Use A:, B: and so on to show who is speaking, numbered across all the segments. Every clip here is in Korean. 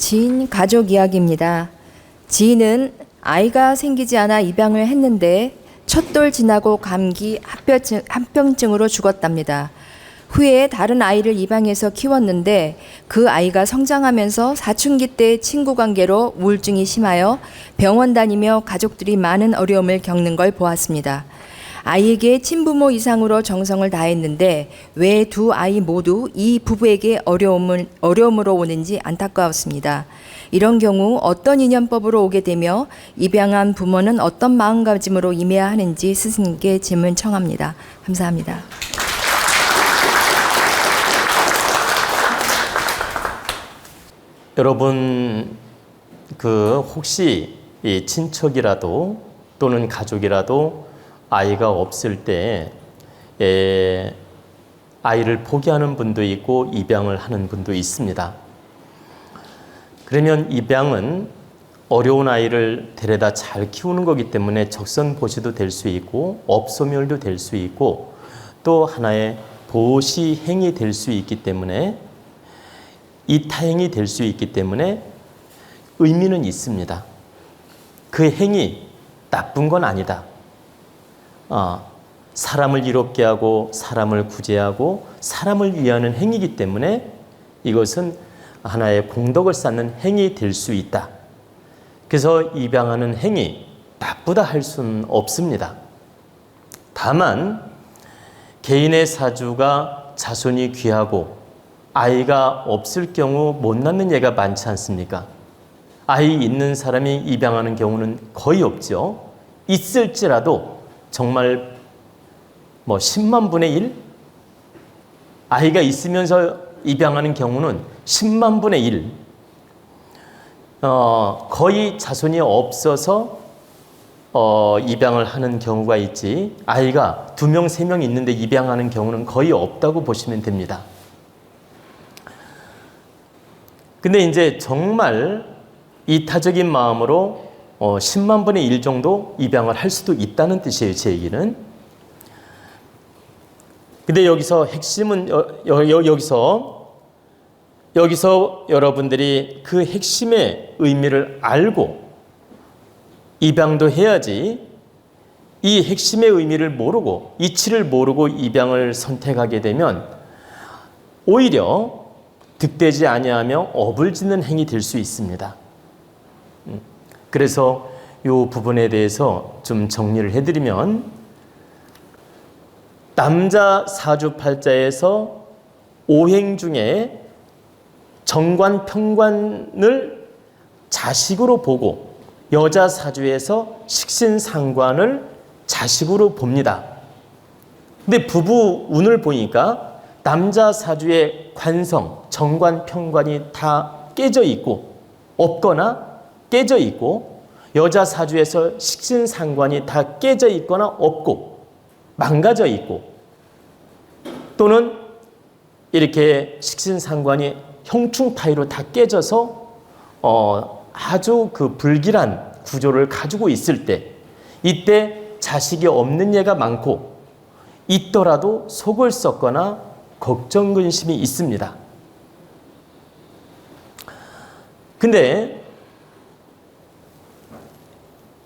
A: 지인 가족 이야기입니다. 지인은 아이가 생기지 않아 입양을 했는데 첫 돌 지나고 감기 합병증으로 죽었답니다. 후에 다른 아이를 입양해서 키웠는데 그 아이가 성장하면서 사춘기 때 친구 관계로 우울증이 심하여 병원 다니며 가족들이 많은 어려움을 겪는 걸 보았습니다. 아이에게 친부모 이상으로 정성을 다했는데 왜 두 아이 모두 이 부부에게 어려움으로 오는지 안타까웠습니다. 이런 경우 어떤 인연법으로 오게 되며 입양한 부모는 어떤 마음가짐으로 임해야 하는지 스승님께 질문 청합니다. 감사합니다.
B: 여러분, 혹시 이 친척이라도 또는 가족이라도 아이가 없을 때 아이를 포기하는 분도 있고 입양을 하는 분도 있습니다. 그러면 입양은 어려운 아이를 데려다 잘 키우는 거기 때문에 적선보시도 될 수 있고 업소멸도 될 수 있고 또 하나의 보시행이 될 수 있기 때문에 이타행이 될 수 있기 때문에 의미는 있습니다. 그 행이 나쁜 건 아니다. 사람을 이롭게 하고 사람을 구제하고 사람을 위하는 행위이기 때문에 이것은 하나의 공덕을 쌓는 행위 될 수 있다. 그래서 입양하는 행위 나쁘다 할 수는 없습니다. 다만 개인의 사주가 자손이 귀하고 아이가 없을 경우 못 낳는 예가 많지 않습니까? 아이 있는 사람이 입양하는 경우는 거의 없죠. 있을지라도 정말 10만 분의 1? 아이가 있으면서 입양하는 경우는 10만 분의 1. 거의 자손이 없어서 입양을 하는 경우가 있지 아이가 2명, 3명 있는데 입양하는 경우는 거의 없다고 보시면 됩니다. 근데 이제 정말 이타적인 마음으로 10만 분의 1 정도 입양을 할 수도 있다는 뜻이에요, 제 얘기는. 근데 여기서 핵심은 여기서 여러분들이 그 핵심의 의미를 알고 입양도 해야지 이 핵심의 의미를 모르고 이치를 모르고 입양을 선택하게 되면 오히려 득되지 아니하며 업을 짓는 행위 될 수 있습니다. 그래서 이 부분에 대해서 좀 정리를 해드리면 남자 사주팔자에서 오행 중에 정관, 평관을 자식으로 보고 여자 사주에서 식신상관을 자식으로 봅니다. 근데 부부 운을 보니까 남자 사주의 관성, 정관, 평관이 다 깨져 있고 없거나 깨져 있고 여자 사주에서 식신상관이 다 깨져 있거나 없고 망가져 있고 또는 이렇게 식신상관이 형충파이로 다 깨져서 아주 불길한 구조를 가지고 있을 때 이때 자식이 없는 예가 많고 있더라도 속을 썩거나 걱정 근심이 있습니다. 근데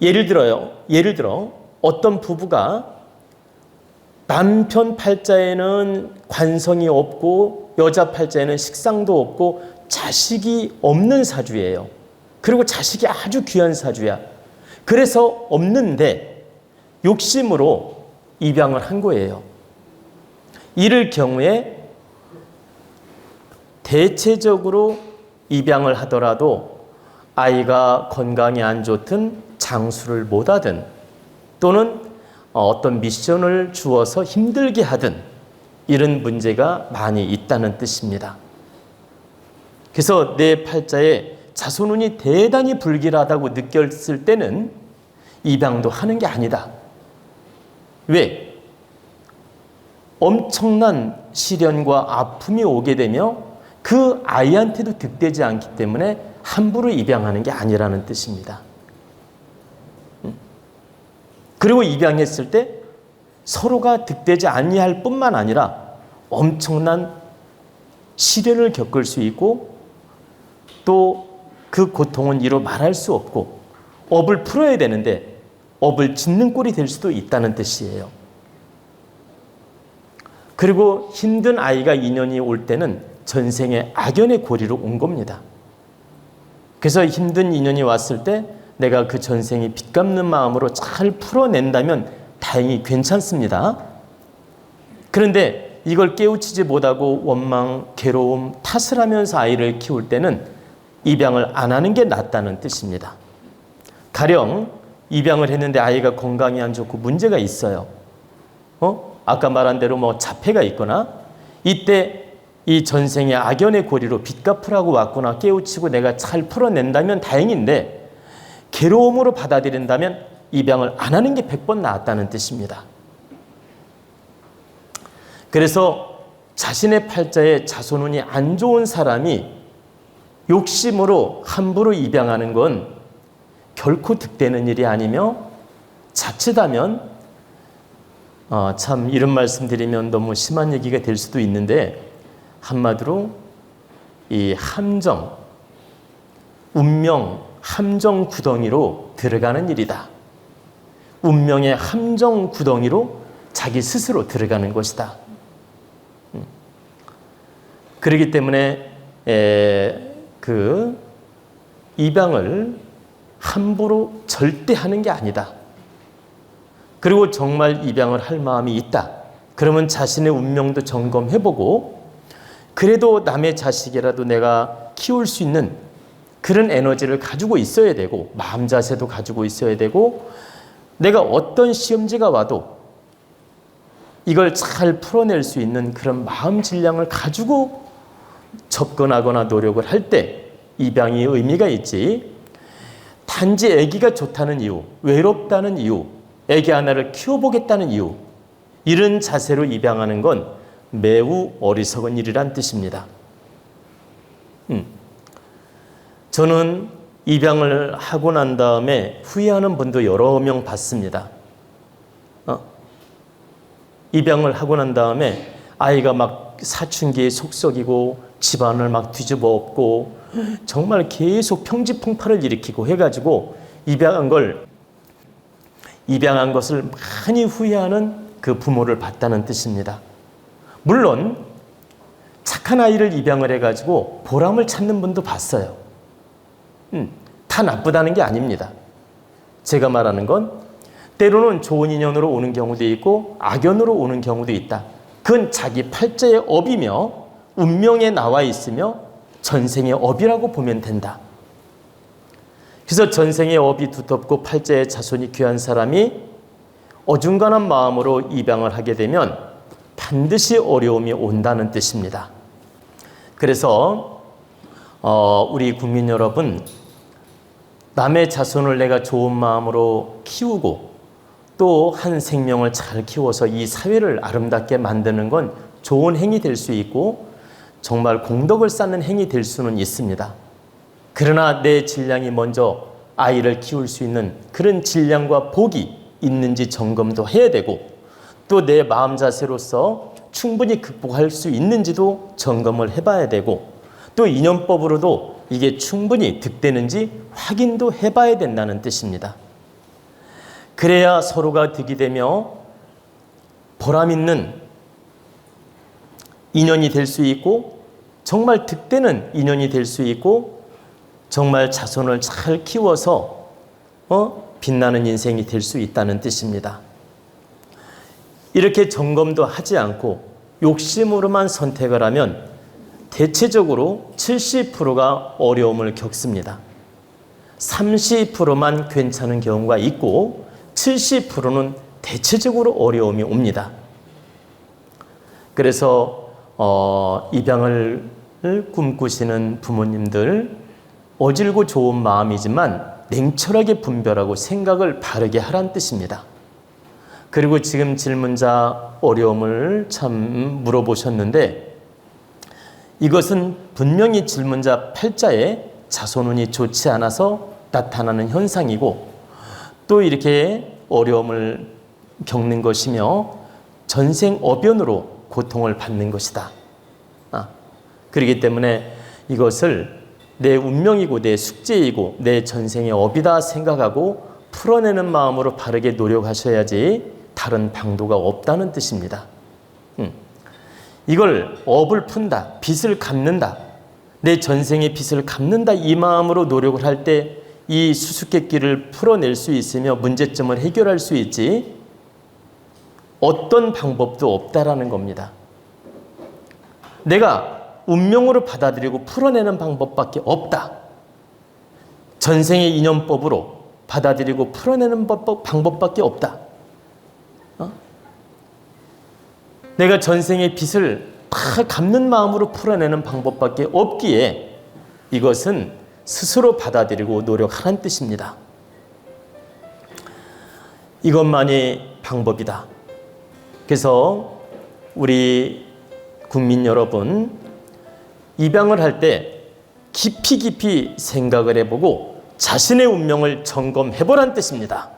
B: 예를 들어 어떤 부부가 남편 팔자에는 관성이 없고 여자 팔자에는 식상도 없고 자식이 없는 사주예요. 그리고 자식이 아주 귀한 사주야. 그래서 없는데 욕심으로 입양을 한 거예요. 이럴 경우에 대체적으로 입양을 하더라도 아이가 건강이 안 좋든 장수를 못 하든 또는 어떤 미션을 주어서 힘들게 하든 이런 문제가 많이 있다는 뜻입니다. 그래서 내 팔자에 자손운이 대단히 불길하다고 느꼈을 때는 입양도 하는 게 아니다. 왜? 엄청난 시련과 아픔이 오게 되며 그 아이한테도 득되지 않기 때문에 함부로 입양하는 게 아니라는 뜻입니다. 그리고 입양했을 때 서로가 득되지 아니할 뿐만 아니라 엄청난 시련을 겪을 수 있고 또 그 고통은 이루 말할 수 없고 업을 풀어야 되는데 업을 짓는 꼴이 될 수도 있다는 뜻이에요. 그리고 힘든 아이가 인연이 올 때는 전생의 악연의 고리로 온 겁니다. 그래서 힘든 인연이 왔을 때 내가 그 전생이 빚 갚는 마음으로 잘 풀어낸다면 다행히 괜찮습니다. 그런데 이걸 깨우치지 못하고 원망, 괴로움, 탓을 하면서 아이를 키울 때는 입양을 안 하는 게 낫다는 뜻입니다. 가령 입양을 했는데 아이가 건강이 안 좋고 문제가 있어요. 아까 말한 대로 뭐 자폐가 있거나 이때 이 전생의 악연의 고리로 빚 갚으라고 왔구나 깨우치고 내가 잘 풀어낸다면 다행인데 괴로움으로 받아들인다면 입양을 안 하는 게 100번 낫다는 뜻입니다. 그래서 자신의 팔자에 자손운이 안 좋은 사람이 욕심으로 함부로 입양하는 건 결코 득되는 일이 아니며 자칫하면 참 이런 말씀 드리면 너무 심한 얘기가 될 수도 있는데 한마디로 이 함정, 운명, 함정 구덩이로 들어가는 일이다. 운명의 함정 구덩이로 자기 스스로 들어가는 것이다. 그렇기 때문에 그 입양을 함부로 절대 하는 게 아니다. 그리고 정말 입양을 할 마음이 있다. 그러면 자신의 운명도 점검해보고 그래도 남의 자식이라도 내가 키울 수 있는 그런 에너지를 가지고 있어야 되고 마음 자세도 가지고 있어야 되고 내가 어떤 시험지가 와도 이걸 잘 풀어낼 수 있는 그런 마음 질량을 가지고 접근하거나 노력을 할 때 입양이 의미가 있지. 단지 아기가 좋다는 이유, 외롭다는 이유, 아기 하나를 키워보겠다는 이유 이런 자세로 입양하는 건 매우 어리석은 일이란 뜻입니다. 저는 입양을 하고 난 다음에 후회하는 분도 여러 명 봤습니다. 입양을 하고 난 다음에 아이가 막 사춘기에 속썩이고 집안을 막 뒤집어 엎고 정말 계속 평지풍파를 일으키고 해가지고 입양한 것을 많이 후회하는 그 부모를 봤다는 뜻입니다. 물론 착한 아이를 입양을 해가지고 보람을 찾는 분도 봤어요. 다 나쁘다는 게 아닙니다. 제가 말하는 건 때로는 좋은 인연으로 오는 경우도 있고 악연으로 오는 경우도 있다. 그건 자기 팔자의 업이며 운명에 나와 있으며 전생의 업이라고 보면 된다. 그래서 전생의 업이 두텁고 팔자의 자손이 귀한 사람이 어중간한 마음으로 입양을 하게 되면 반드시 어려움이 온다는 뜻입니다. 그래서 우리 국민 여러분, 남의 자손을 내가 좋은 마음으로 키우고 또 한 생명을 잘 키워서 이 사회를 아름답게 만드는 건 좋은 행위 될 수 있고 정말 공덕을 쌓는 행위 될 수는 있습니다. 그러나 내 질량이 먼저 아이를 키울 수 있는 그런 질량과 복이 있는지 점검도 해야 되고 또 내 마음 자세로서 충분히 극복할 수 있는지도 점검을 해봐야 되고 또 인연법으로도 이게 충분히 득되는지 확인도 해봐야 된다는 뜻입니다. 그래야 서로가 득이 되며 보람 있는 인연이 될 수 있고 정말 득되는 인연이 될 수 있고 정말 자손을 잘 키워서 빛나는 인생이 될 수 있다는 뜻입니다. 이렇게 점검도 하지 않고 욕심으로만 선택을 하면 대체적으로 70%가 어려움을 겪습니다. 30%만 괜찮은 경우가 있고 70%는 대체적으로 어려움이 옵니다. 그래서 입양을 꿈꾸시는 부모님들 어질고 좋은 마음이지만 냉철하게 분별하고 생각을 바르게 하란 뜻입니다. 그리고 지금 질문자 어려움을 참 물어보셨는데 이것은 분명히 질문자 팔자에 자손운이 좋지 않아서 나타나는 현상이고 또 이렇게 어려움을 겪는 것이며 전생 어변으로 고통을 받는 것이다. 그렇기 때문에 이것을 내 운명이고 내 숙제이고 내 전생의 업이다 생각하고 풀어내는 마음으로 바르게 노력하셔야지 다른 방도가 없다는 뜻입니다. 이걸 업을 푼다, 빚을 갚는다, 내 전생의 빚을 갚는다 이 마음으로 노력을 할 때 이 수수께끼를 풀어낼 수 있으며 문제점을 해결할 수 있지 어떤 방법도 없다라는 겁니다. 내가 운명으로 받아들이고 풀어내는 방법밖에 없다. 전생의 인연법으로 받아들이고 풀어내는 방법밖에 없다. 내가 전생의 빚을 다 갚는 마음으로 풀어내는 방법밖에 없기에 이것은 스스로 받아들이고 노력하라는 뜻입니다. 이것만이 방법이다. 그래서 우리 국민 여러분, 입양을 할 때 깊이 생각을 해보고 자신의 운명을 점검해보라는 뜻입니다.